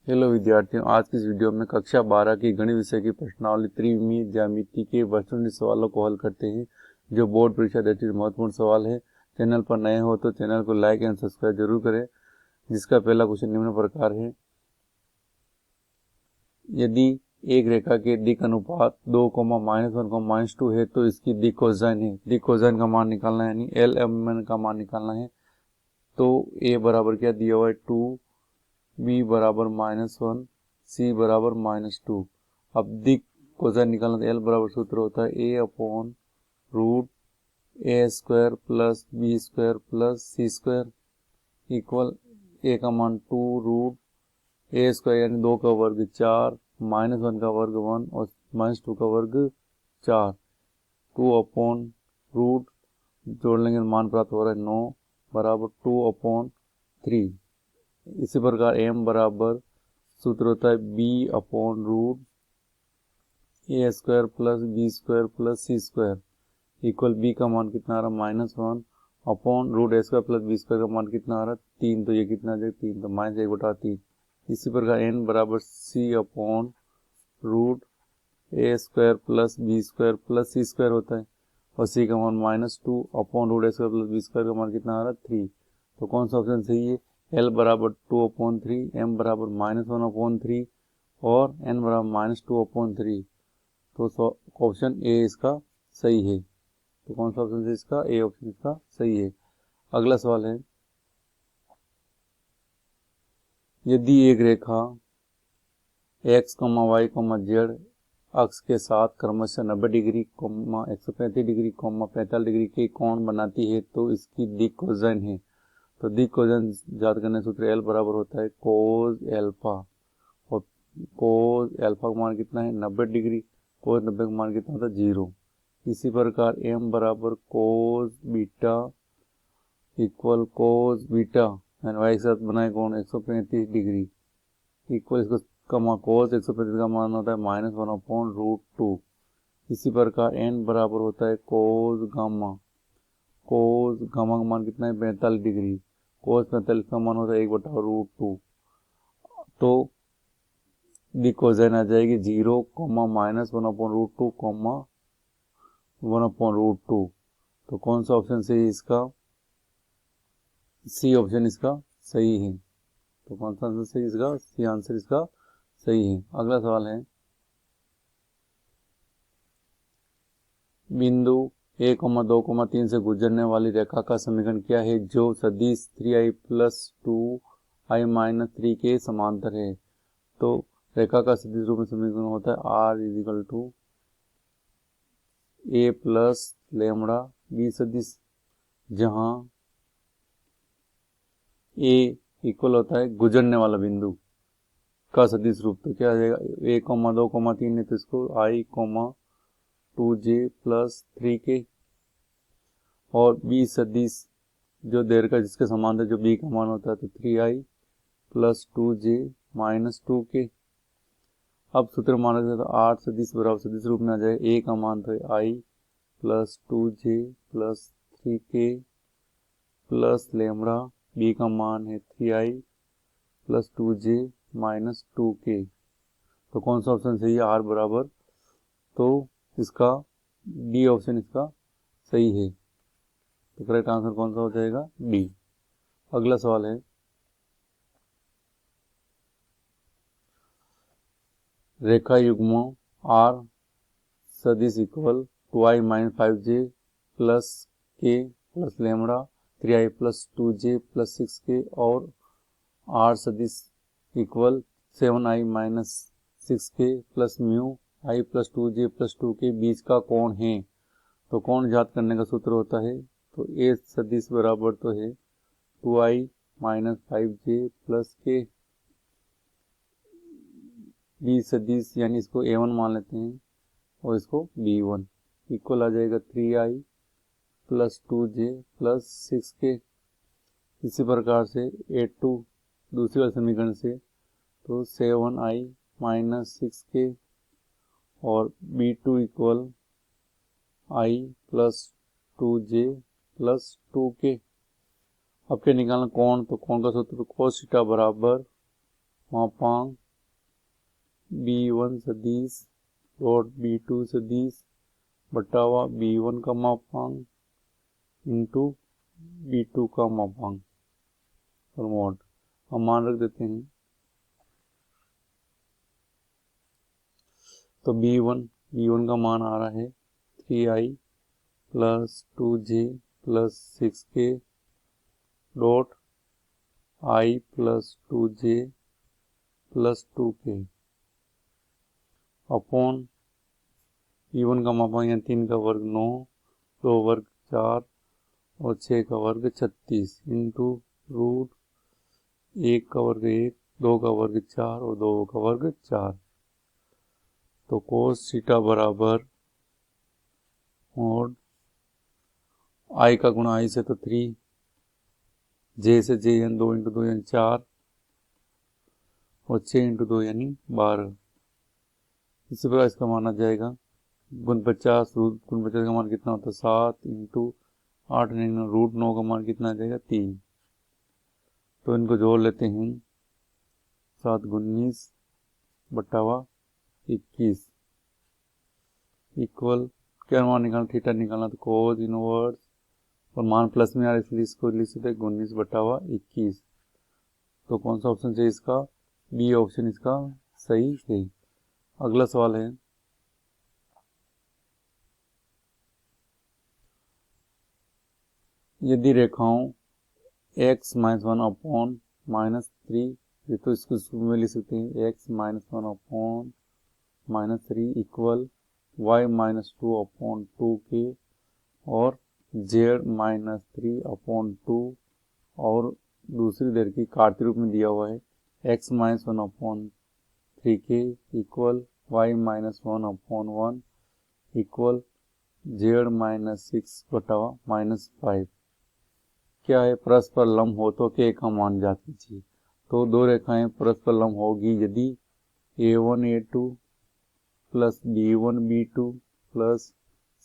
Hello विद्यार्थियों, आज की इस वीडियो में कक्षा 12 की गणित विषय की प्रश्नावली त्रिविमीय ज्यामिति के वर्षों सवालों को हल करते हैं, जो बोर्ड परीक्षा रिलेटेड महत्वपूर्ण सवाल है। चैनल पर नए हो तो चैनल को लाइक एंड सब्सक्राइब जरूर करें। जिसका पहला क्वेश्चन निम्न प्रकार है। यदि एक रेखा के दिक् अनुपात 2, -1, -2 है तो इसकी दिक् कोसाइन है। दिक् कोसाइन का मान निकालना है, यानी LMN का मान निकालना है। तो A बराबर क्या दिया हुआ है 2, B बराबर -1, C बराबर -2। अब दिक् कोसाइन निकालना तो L बराबर सूत्र होता है A/√A² plus B² plus C² equal A का मान 2√A² यानी 2 का वर्ग 4, -1 का वर्ग 1 और -2 का वर्ग 4, 2/√, जोड़ लेंगे मान प्राप्त हो रहा है 9 बराबर 2/3। इसी प्रकार m बराबर सूत्र होता है B/√A² plus B² plus C² equal B का मान कितना आ रहा है -1/√A² प्लस B² का मान कितना आ रहा है 3। तो ये कितना आ जाएगा 3, तो -1/3। इसी प्रकार n बराबर C/√A² plus B² plus C² होता है और C का मान -2/√A² प्लस B² का मान कितना आ रहा है 3। तो कौन सा ऑप्शन सही है? L बराबर 2/3, M बराबर -1/3 और N बराबर -2/3। तो ऑप्शन ए इसका सही है। तो कौन सा ऑप्शन है इसका? ए ऑप्शन इसका सही है। अगला सवाल है। यदि एक रेखा x, y, z अक्ष के साथ क्रमशः 90 डिग्री, 135 डिग्री, 45 डिग्री के कोण बनाती है तो इसकी दिक् कोसाइन है। तो दिक् कोसाइन ज्ञात करने सूत्र L बराबर होता है कोस एल्फा, और कोस एल्फा का मान कितना है 90 डिग्री, कोस 90 का मान कितना होता है 0। इसी प्रकार M बराबर cos beta equal cos beta and y के साथ बनाए कोण 135 डिग्री इक्वल इसको कोस 135 का मान होता है -1/√2। इसी प्रकार n बराबर होता है कोस गामा का मान कितना है 45 डिग्री, कोस 45 का मान होता है 1/√2। तो दिक् कोसाइन आ जाएगी 0, -1/√2, 1/√2। तो कौन सा ऑप्शन सही है इसका? सी ऑप्शन इसका सही है। तो कौन सा आंसर सही इसका? सी आंसर इसका सही है। अगला सवाल है। बिंदु 1, 2, 3 से गुजरने वाली रेखा का समीकरण क्या है जो सदिश 3i + 2i-3 के समांतर है? तो रेखा का सदिश रूप में समीकरण होता है r = a + λb सदिश, जहां a इक्वल होता है गुजरने वाला बिंदु का सदिश रूप। तो क्या आ जाएगा 1, 2, 3 है तो इसको i, 2j + 3k, और b सदिश जो देर का जिसके समान है जो b का मान होता है तो 3i + 2j - 2k। अब सूत्र मान रखते तो 8 सदिश बराबर सदिश रूप में आ जाए a का मान तो i + 2j + 3k + λ, b का मान है 3i + 2j - 2k। तो कौन सा ऑप्शन सही है? r बराबर, तो इसका डी ऑप्शन इसका सही है। तो करेक्ट आंसर कौन सा हो जाएगा? डी। अगला सवाल है। रेखा युग्म r सदिश equal 2i - 5j + k + λ, 3i + 2j + 6k और r सदिश equal 7i - 6k + μ i + 2j + 2k बीच का कोण है। तो कोण ज्ञात करने का सूत्र होता है तो a सदिश बराबर तो है 2i - 5j + k, b सदिश यानी इसको a1 मान लेते हैं और इसको b1 इक्वल आ जाएगा 3i + 2j + 6k। इसी प्रकार से a2 दूसरे वाले समीकरण से तो 7i - 6k और b2 equal i + 2j + 2k। अब क्या निकालना कोण? तो कोण का सूत्र cos थीटा बराबर मापांक B1 सदिश डॉट B2 सदिश बटा हुआ B1 का मापांक इंटू B2 का मापांक और मोड। हम मान रख देते हैं। तो B1 का मान आ रहा है 3i plus 2j plus 6k dot i plus 2j plus 2k upon B1 का मापांक यहाँ 3 का वर्ग 9, 2 वर्ग 4 और 6 का वर्ग 36 इंटू रूट 1 का वर्ग 1, 2 का वर्ग 4 और 2 का वर्ग 4। तो कोस थीटा बराबर मोड आई का गुणा आई से तो 3, जे से जे यानी 2 इंटू 2 यानी 4 और 6 इंटू 2 यानी 12। इसी प्रकार इसका माना जाएगा गुण 50 का मान कितना होता है 7 इंटू 8 रूट 9 का मान कितना आ जाएगा 3। तो इनको जोड़ लेते हैं 7 19 बटा हुआ 21 इक्वल क्या मान निकालना थीटा निकालना तो कोस इनवर्स और मान प्लस में आ रहा है इसलिए इसको लिख सकते 19 बटा हुआ 21। तो कौन सा ऑप्शन चाहिए इसका बी ऑप्शन इसका सही है। अगला सवाल है यदि रेखाओं x माइनस 1 अपॉन -3 ये तो इसको में लिख सकते हैं x minus 1 upon -3 equal y minus 2 upon 2k और z माइनस 3 अपॉन 2 और दूसरी दर की काटते रूप में दिया हुआ है x minus 1 upon 3k equal y minus 1 upon 1 equal z minus 6 बटा -5। क्या है परस्पर लंब हो तो k का मान ज्ञात कीजिए। तो दो रेखाएं परस्पर लंब होगी यदि a1 a2 plus b1 b2 plus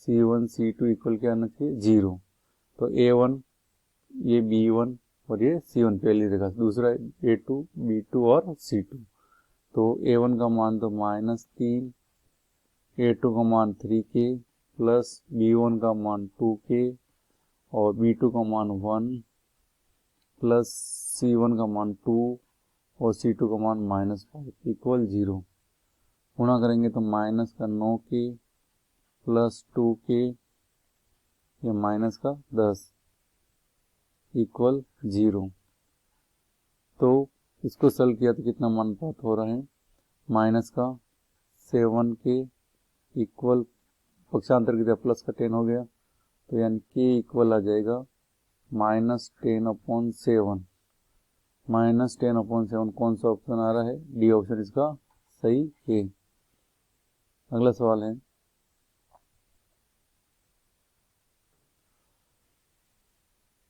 c1 c2 equal क्या आना चाहिए 0। तो a1 ये b1 और ये c1 पहली रेखा, दूसरा a2 b2 और c2। तो a1 का मान तो -3, a2 का मान 3k प्लस b1 का मान 2k और b2 का मान 1 प्लस c1 का मान 2 और c2 का मान -5 इक्वल 0। गुणा करेंगे तो माइनस का 9k प्लस 2k या माइनस का 10 इक्वल 0। तो इसको सॉल्व किया तो कितना मान प्राप्त हो रहा है माइनस का 7k इक्वल पक्षांतर की तरह प्लस का 10 हो गया तो यानी k इक्वल आ जाएगा -10/7। -10/7 कौन सा ऑप्शन आ रहा है डी ऑप्शन इसका सही है। अगला सवाल है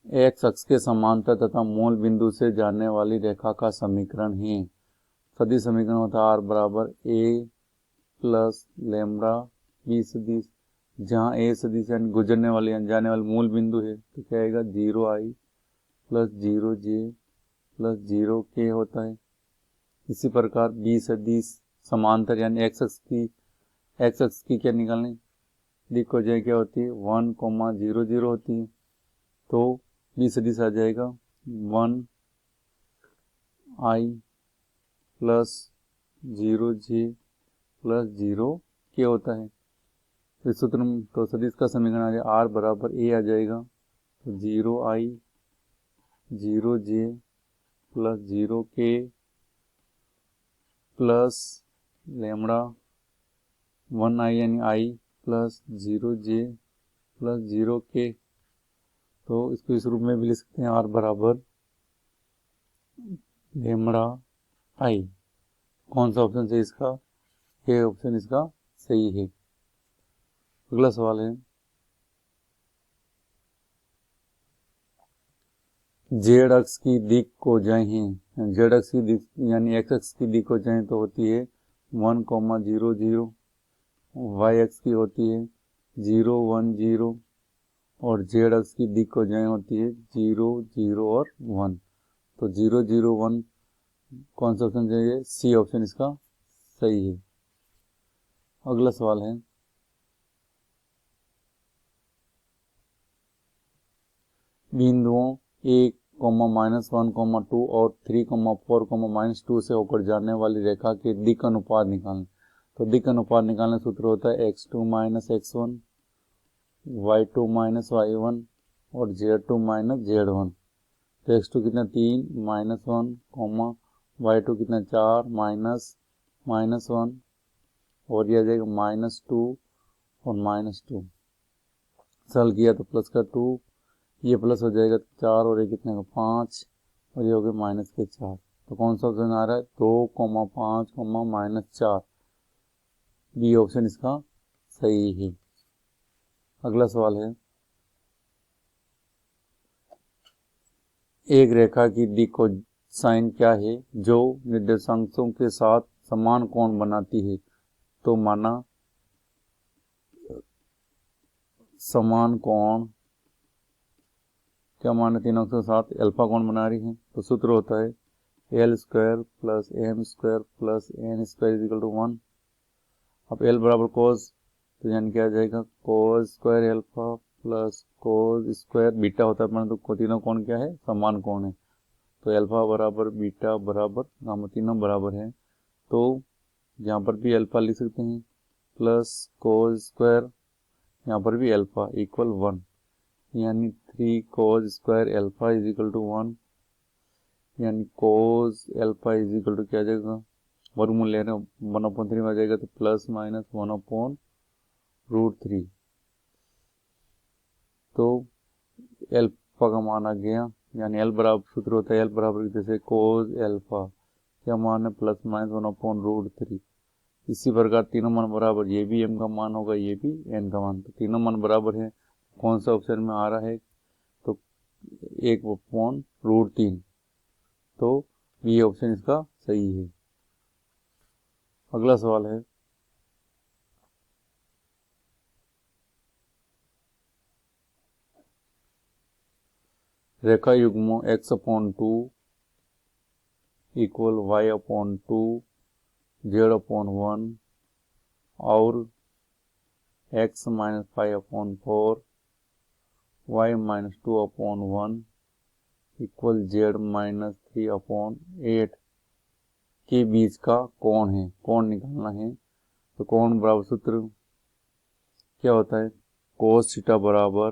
एक्स अक्ष के समांतर तथा मूल बिंदु से जाने वाली रेखा का समीकरण है। सदिश समीकरण होता है r बराबर a प्लस लैम्ब्डा b सदिश, जहाँ a सदिश यानी गुजरने वाले यानी जाने वाले मूल बिंदु है तो क्या आएगा 0i plus 0j plus 0k होता है। इसी प्रकार b सदिश समांतर यानी एक्स अक्ष की क्या निकालनी दिक्कत हो जाए क्या होती है 1,0,0 होती है। तो b सदिश आ जाएगा 1i plus 0j plus 0k होता है। इस सूत्र में तो सदिश का समीकरण आ जाएगा r बराबर a आ जाएगा तो 0i 0j plus 0k plus lambda 1i यानी i plus 0j plus 0k। तो इसको इस रूप में भी लिख सकते हैं r बराबर लैम्ब्डा i। कौन सा ऑप्शन है इसका ये ऑप्शन इसका सही है। अगला सवाल है जेड अक्ष की दिक को जाएं जेड अक्ष की दिक यानी एक्स अक्ष की दिक को जाएं तो होती है 1,0,0, वाई अक्ष की होती है 0,1,0 और जेड अक्ष की दिक को जाएं होती है 0,0 और 1। तो 0,0,1 कौन सा ऑप्शन चाहिए? सी ऑप्शन इसका सही है। अगला सवाल है, बिंदुओं 1, -1, और 3, 4, -2 से होकर जाने वाली रेखा के दिक् अनुपात निकालें। तो दिक् अनुपात निकालने सूत्र होता है x2 - x1, y2 - y1 और z2 - z1। तो x2 कितना 3 -1, y2 कितना 4 -1 और यह आ जाएगा -2 और -2। सरल किया तो प्लस का 2, ये प्लस हो जाएगा 4 और ये कितने का 5 और ये हो गया -4। तो कौन सा ऑप्शन आ रहा है? 2, 5, -4। बी ऑप्शन इसका सही है। अगला सवाल है, एक रेखा की दिक् कोसाइन क्या है जो निर्देशांकों के साथ समान कोण बनाती है? तो माना समान कोण क्या माना तीनों के साथ अल्फा कोण बना रही है। तो सूत्र होता है l² + m² + n² = 1। अब l बराबर कोस, तो यानी क्या आ जाएगा cos² alpha plus cos² beta होता है, परंतु तीनों कोण क्या है? समान कोण है। तो अल्फा बराबर बीटा बराबर गामा तीनों बराबर है, तो यहाँ पर भी अल्फा लिख सकते हैं प्लस cos², यहाँ पर भी अल्फा इक्वल 1, यानी 3 cos² अल्फा = 1, यानी cos अल्फा = क्या आ जाएगा? वर्गमूल ले रहे हैं 1/3 में आ जाएगा, तो प्लस माइनस 1/√3। तो अल्फा का मान आ गया, यानी एल बराबर सूत्र होता है एल बराबर जैसे cos अल्फा क्या मान है? Plus minus 1/√3। इसी प्रकार तीनों मान बराबर, ये भी m का मान होगा, ये भी n का मान, तो तीनों मान बराबर है। कौन सा ऑप्शन में आ रहा है? तो 1/√3, तो ये ऑप्शन इसका सही है। अगला सवाल है, रेखा युग्मों x/2 = y/2 z/1 और x - 5/4 y - 2/1 = z - 3/8 के बीच का कोण है। कोण निकालना है। तो कोण बराबर सूत्र क्या होता है? cos थीटा बराबर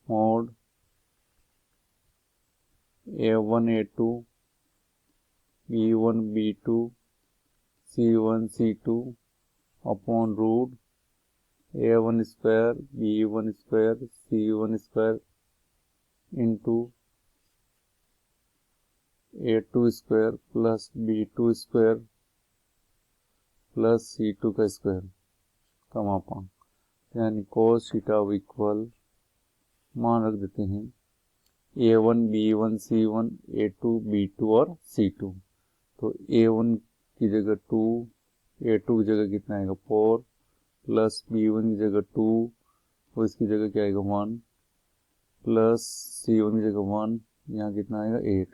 mod a1 a2 b1 b2 c1 c2 upon root a1² b1² c1² into a2² plus b2² plus c2 का स्क्वायर का मापांक, यानी cos थीटा इक्वल मान रख देते हैं a1 b1 c1 a2 b2 और c2। तो a1 की जगह 2, a2 की जगह कितना आएगा 4 प्लस b1 की जगह 2 और इसकी जगह क्या आएगा 1 प्लस c1 की जगह 1, यहाँ कितना आएगा 8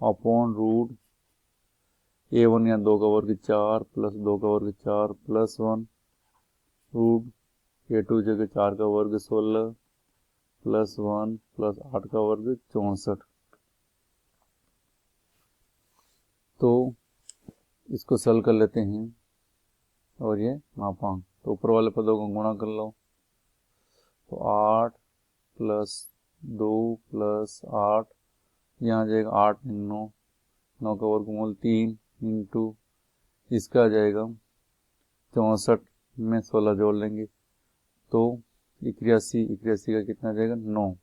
अपॉन रूट a1 यहाँ 2 का वर्ग 4 प्लस 2 का वर्ग 4 प्लस 1 रूट a2 की जगह 4 का वर्ग 16 प्लस 1 प्लस 8 का वर्ग 64। तो इसको सरल कर लेते हैं और ये मापांक, तो ऊपर वाले पदों को गुणा कर लो, तो 8 प्लस 2 प्लस 8, यहाँ आ जाएगा 8 9, 9 का वर्गमूल 3 इंटू इसका आ जाएगा 64 में 16 जोड़ लेंगे तो 81, 81 का कितना आ जाएगा 9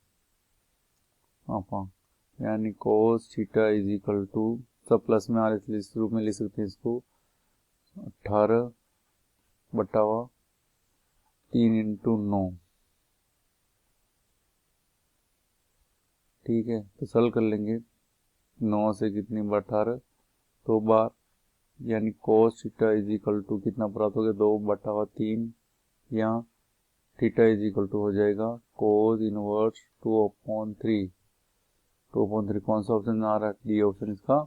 मापांक, यानी cos थीटा = सब प्लस में आ रहे थे इस रूप में लिख सकते हैं इसको 18/3 इंटू 9। ठीक है, तो सरल कर लेंगे 9 से कितनी बार 18 2 बार, यानी cos थीटा = कितना प्राप्त हो गया 2/3, यहाँ थीटा = हो जाएगा cos 1 2/3 2/3 कौन सा ऑप्शन आ रहा है? डी ऑप्शन इसका